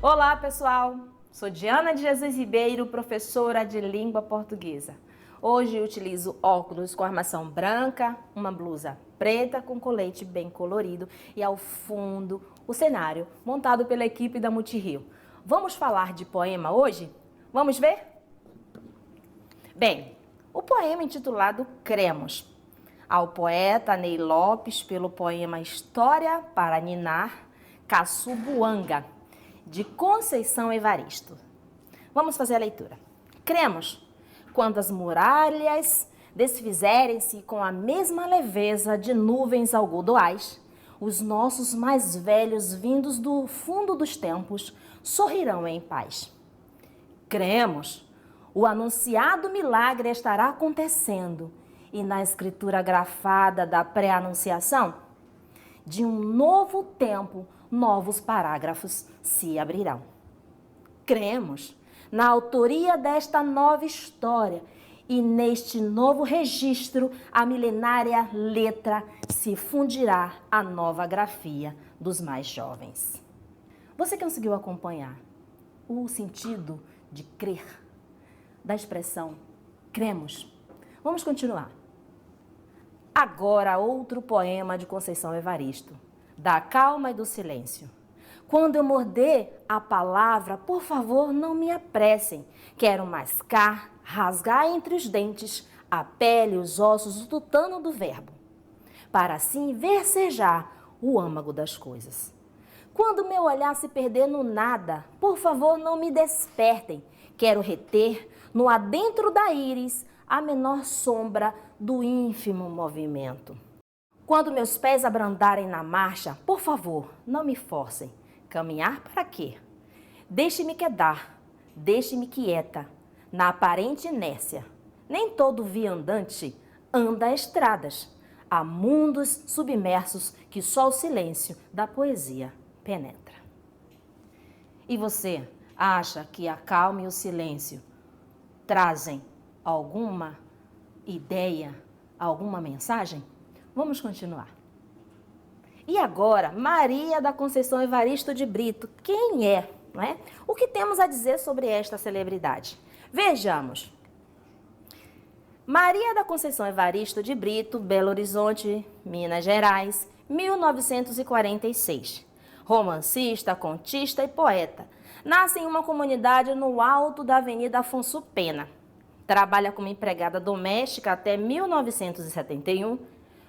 Olá, pessoal! Sou Diana de Jesus Ribeiro, professora de língua portuguesa. Hoje utilizo óculos com armação branca, uma blusa preta com colete bem colorido e ao fundo o cenário montado pela equipe da Multirio. Vamos falar de poema hoje? Vamos ver? Bem, o poema intitulado Cremos, ao poeta Ney Lopes pelo poema História para Ninar, Caçubuanga, de Conceição Evaristo. Vamos fazer a leitura. Cremos, quando as muralhas desfizerem-se com a mesma leveza de nuvens algodoais, os nossos mais velhos vindos do fundo dos tempos sorrirão em paz. Cremos, o anunciado milagre estará acontecendo e na escritura grafada da pré-anunciação, de um novo tempo, novos parágrafos se abrirão. Cremos na autoria desta nova história e neste novo registro a milenária letra se fundirá a nova grafia dos mais jovens. Você conseguiu acompanhar o sentido de crer da expressão cremos? Vamos continuar. Agora outro poema de Conceição Evaristo, da calma e do silêncio. Quando eu morder a palavra, por favor, não me apressem. Quero mascar, rasgar entre os dentes a pele e os ossos do tutano do verbo, para assim versejar o âmago das coisas. Quando meu olhar se perder no nada, por favor, não me despertem. Quero reter no adentro da íris a menor sombra do ínfimo movimento. Quando meus pés abrandarem na marcha, por favor, não me forcem. Caminhar para quê? Deixe-me quedar, deixe-me quieta, na aparente inércia. Nem todo viandante anda a estradas. Há mundos submersos que só o silêncio da poesia penetra. E você acha que a calma e o silêncio trazem alguma ideia, alguma mensagem? Vamos continuar. E agora, Maria da Conceição Evaristo de Brito. Quem é? Não é? O que temos a dizer sobre esta celebridade? Vejamos. Maria da Conceição Evaristo de Brito, Belo Horizonte, Minas Gerais, 1946. Romancista, contista e poeta. Nasce em uma comunidade no alto da Avenida Afonso Pena. Trabalha como empregada doméstica até 1971,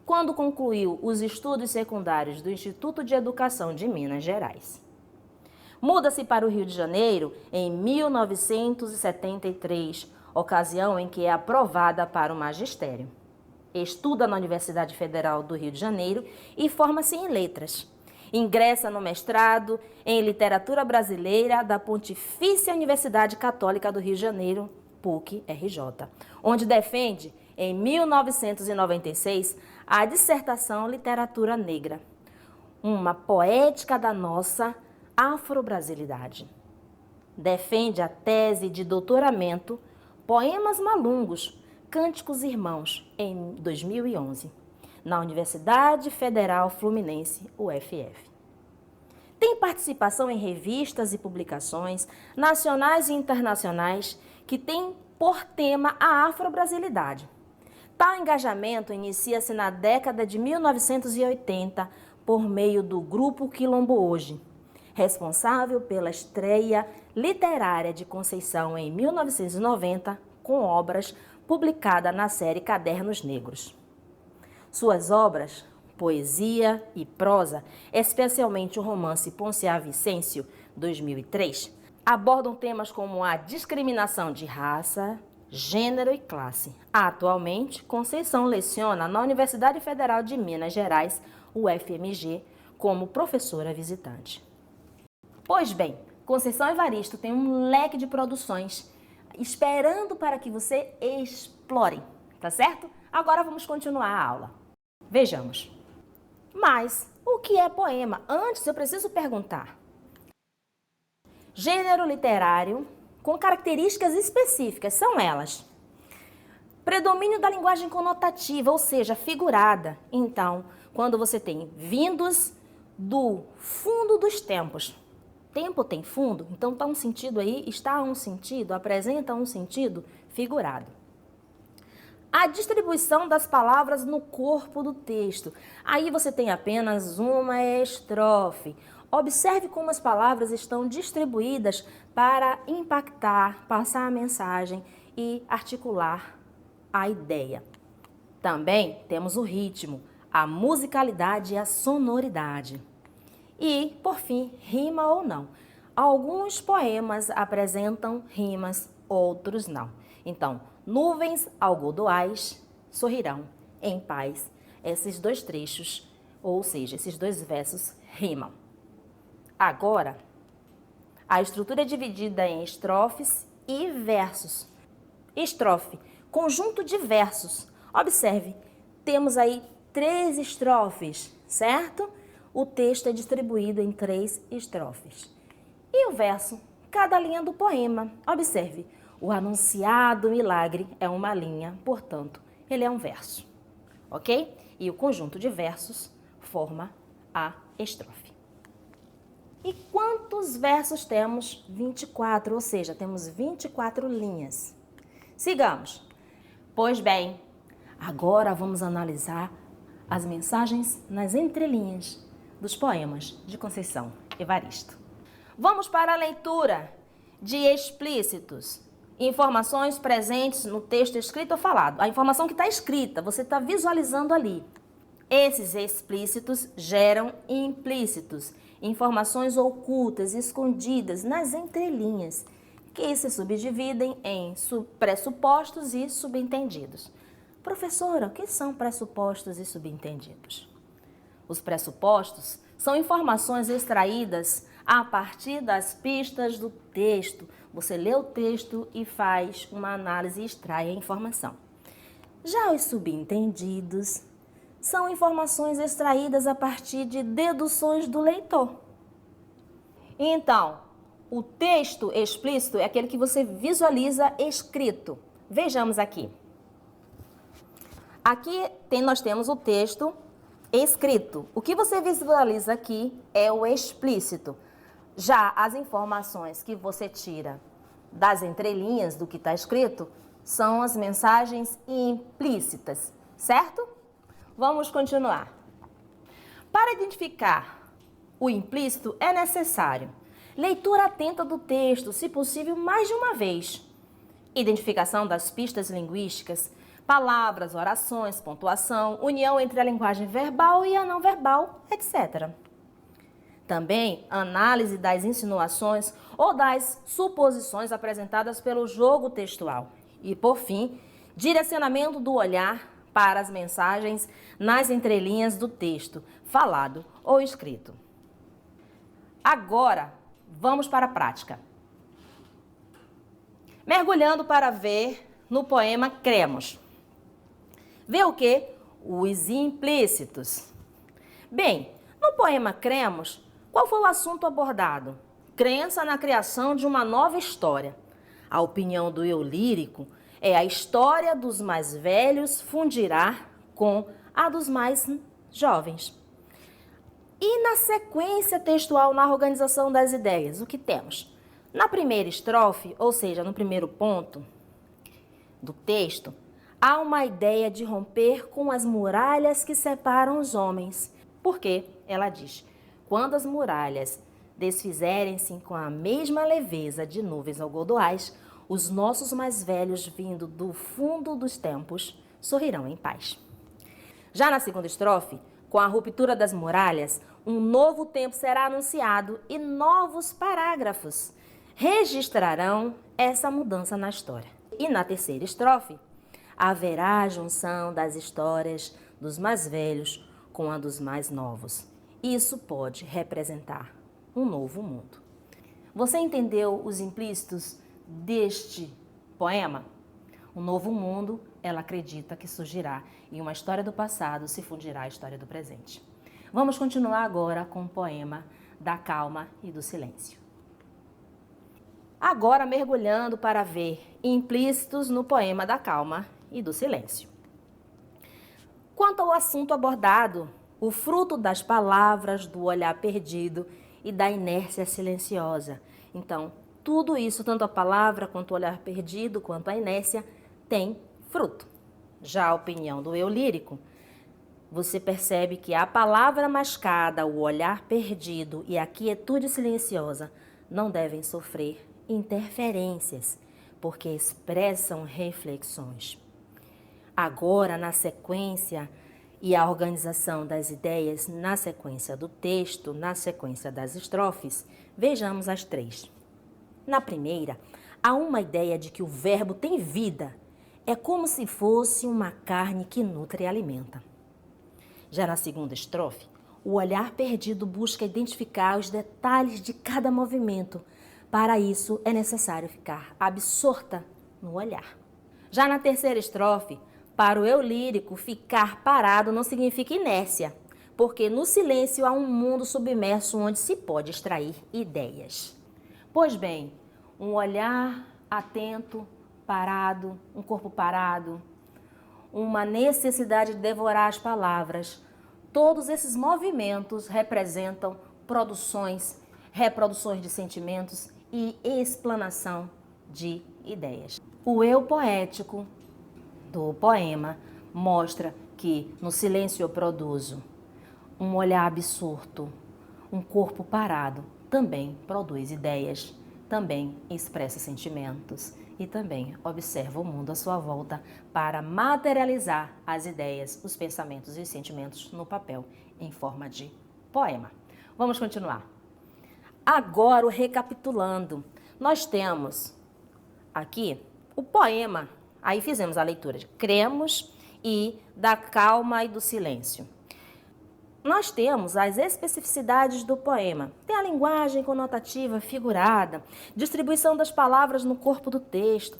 quando concluiu os estudos secundários do Instituto de Educação de Minas Gerais. Muda-se para o Rio de Janeiro em 1973, ocasião em que é aprovada para o magistério. Estuda na Universidade Federal do Rio de Janeiro e forma-se em letras. Ingressa no mestrado em Literatura Brasileira da Pontifícia Universidade Católica do Rio de Janeiro, PUC-RJ, onde defende, em 1996, a dissertação Literatura Negra, uma poética da nossa afro-brasilidade. Defende a tese de doutoramento Poemas Malungos, Cânticos Irmãos, em 2011, na Universidade Federal Fluminense, UFF. Tem participação em revistas e publicações nacionais e internacionais que têm por tema a afro-brasilidade. Tal engajamento inicia-se na década de 1980 por meio do Grupo Quilombo Hoje, responsável pela estreia literária de Conceição em 1990 com obras publicadas na série Cadernos Negros. Suas obras, poesia e prosa, especialmente o romance Ponciá Vicêncio, 2003, abordam temas como a discriminação de raça, gênero e classe. Atualmente, Conceição leciona na Universidade Federal de Minas Gerais, UFMG, como professora visitante. Pois bem, Conceição Evaristo tem um leque de produções esperando para que você explore, tá certo? Agora vamos continuar a aula. Vejamos. Mas o que é poema? Antes eu preciso perguntar. Gênero literário com características específicas são elas: predomínio da linguagem conotativa, ou seja, figurada. Então, quando você tem vindos do fundo dos tempos, Tempo tem fundo, então está um sentido aí, está um sentido, apresenta um sentido figurado. A distribuição das palavras no corpo do texto. Aí você tem apenas uma estrofe. Observe como as palavras estão distribuídas para impactar, passar a mensagem e articular a ideia. Também temos o ritmo, a musicalidade e a sonoridade. E, por fim, rima ou não. Alguns poemas apresentam rimas, outros não. Então, nuvens algodoais sorrirão em paz. Esses dois trechos, ou seja, esses dois versos rimam. Agora, a estrutura é dividida em estrofes e versos. Estrofe, conjunto de versos. Observe, temos aí 3 estrofes, certo? O texto é distribuído em 3 estrofes. E o verso? Cada linha do poema. Observe, o anunciado milagre é uma linha, portanto, ele é um verso, ok? E o conjunto de versos forma a estrofe. E quantos versos temos? 24, ou seja, temos 24 linhas. Sigamos. Pois bem, agora vamos analisar as mensagens nas entrelinhas dos poemas de Conceição Evaristo. Vamos para a leitura de explícitos. Informações presentes no texto escrito ou falado. A informação que está escrita, você está visualizando ali. Esses explícitos geram implícitos, informações ocultas, escondidas nas entrelinhas, que se subdividem em pressupostos e subentendidos. Professora, o que são pressupostos e subentendidos? Os pressupostos são informações extraídas a partir das pistas do texto. Você lê o texto e faz uma análise e extrai a informação. Já os subentendidos são informações extraídas a partir de deduções do leitor. Então, o texto explícito é aquele que você visualiza escrito. Vejamos aqui. Aqui nós temos o texto escrito. O que você visualiza aqui é o explícito. Já as informações que você tira das entrelinhas do que está escrito são as mensagens implícitas, certo? Vamos continuar. Para identificar o implícito é necessário leitura atenta do texto, se possível mais de uma vez. Identificação das pistas linguísticas, palavras, orações, pontuação, união entre a linguagem verbal e a não verbal, etc. Também análise das insinuações ou das suposições apresentadas pelo jogo textual. E, por fim, direcionamento do olhar para as mensagens nas entrelinhas do texto, falado ou escrito. Agora, vamos para a prática. Mergulhando para ver no poema Cremos. Vê o quê? Os implícitos. Bem, no poema Cremos, qual foi o assunto abordado? Crença na criação de uma nova história. A opinião do eu lírico é a história dos mais velhos fundirá com a dos mais jovens. E na sequência textual, na organização das ideias, o que temos? Na primeira estrofe, ou seja, no primeiro ponto do texto, há uma ideia de romper com as muralhas que separam os homens. Porque ela diz: quando as muralhas desfizerem-se com a mesma leveza de nuvens algodoais, os nossos mais velhos, vindo do fundo dos tempos, sorrirão em paz. Já na segunda estrofe, com a ruptura das muralhas, um novo tempo será anunciado e novos parágrafos registrarão essa mudança na história. E na terceira estrofe, haverá a junção das histórias dos mais velhos com a dos mais novos. Isso pode representar um novo mundo. Você entendeu os implícitos deste poema? Um novo mundo, ela acredita que surgirá e uma história do passado se fundirá à história do presente. Vamos continuar agora com o poema da calma e do silêncio. Agora mergulhando para ver implícitos no poema da calma e do silêncio. Quanto ao assunto abordado, o fruto das palavras, do olhar perdido e da inércia silenciosa. Então, tudo isso, tanto a palavra, quanto o olhar perdido, quanto a inércia, tem fruto. Já a opinião do eu lírico, você percebe que a palavra mascada, o olhar perdido e a quietude silenciosa não devem sofrer interferências, porque expressam reflexões. Agora, na sequência e a organização das ideias, na sequência do texto, na sequência das estrofes, vejamos as três. Na primeira, há uma ideia de que o verbo tem vida. É como se fosse uma carne que nutre e alimenta. Já na segunda estrofe, o olhar perdido busca identificar os detalhes de cada movimento. Para isso, é necessário ficar absorta no olhar. Já na terceira estrofe, para o eu lírico, ficar parado não significa inércia, porque no silêncio há um mundo submerso onde se pode extrair ideias. Pois bem, um olhar atento, parado, um corpo parado, uma necessidade de devorar as palavras. Todos esses movimentos representam produções, reproduções de sentimentos e explanação de ideias. O eu poético do poema mostra que no silêncio eu produzo. Um olhar absorto, um corpo parado também produz ideias, também expressa sentimentos e também observa o mundo à sua volta para materializar as ideias, os pensamentos e os sentimentos no papel em forma de poema. Vamos continuar. Agora, recapitulando, nós temos aqui o poema, aí fizemos a leitura de Cremos e da calma e do silêncio. Nós temos as especificidades do poema. Tem a linguagem conotativa figurada, distribuição das palavras no corpo do texto.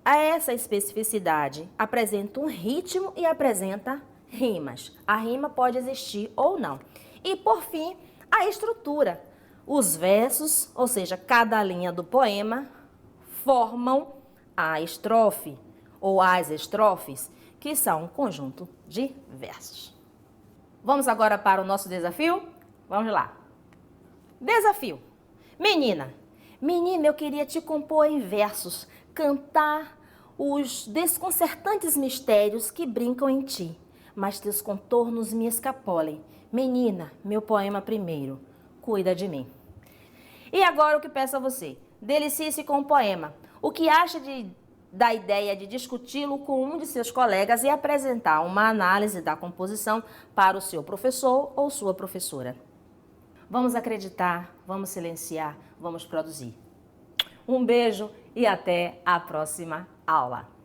Essa especificidade apresenta um ritmo e apresenta rimas. A rima pode existir ou não. E, por fim, a estrutura. Os versos, ou seja, cada linha do poema, formam a estrofe ou as estrofes, que são um conjunto de versos. Vamos agora para o nosso desafio? Vamos lá. Desafio. Menina, eu queria te compor em versos, cantar os desconcertantes mistérios que brincam em ti, mas teus contornos me escapolem. Menina, meu poema primeiro, cuida de mim. E agora o que peço a você? Delicie-se com o poema. O que acha da ideia de discuti-lo com um de seus colegas e apresentar uma análise da composição para o seu professor ou sua professora. Vamos acreditar, vamos silenciar, vamos produzir. Um beijo e até a próxima aula.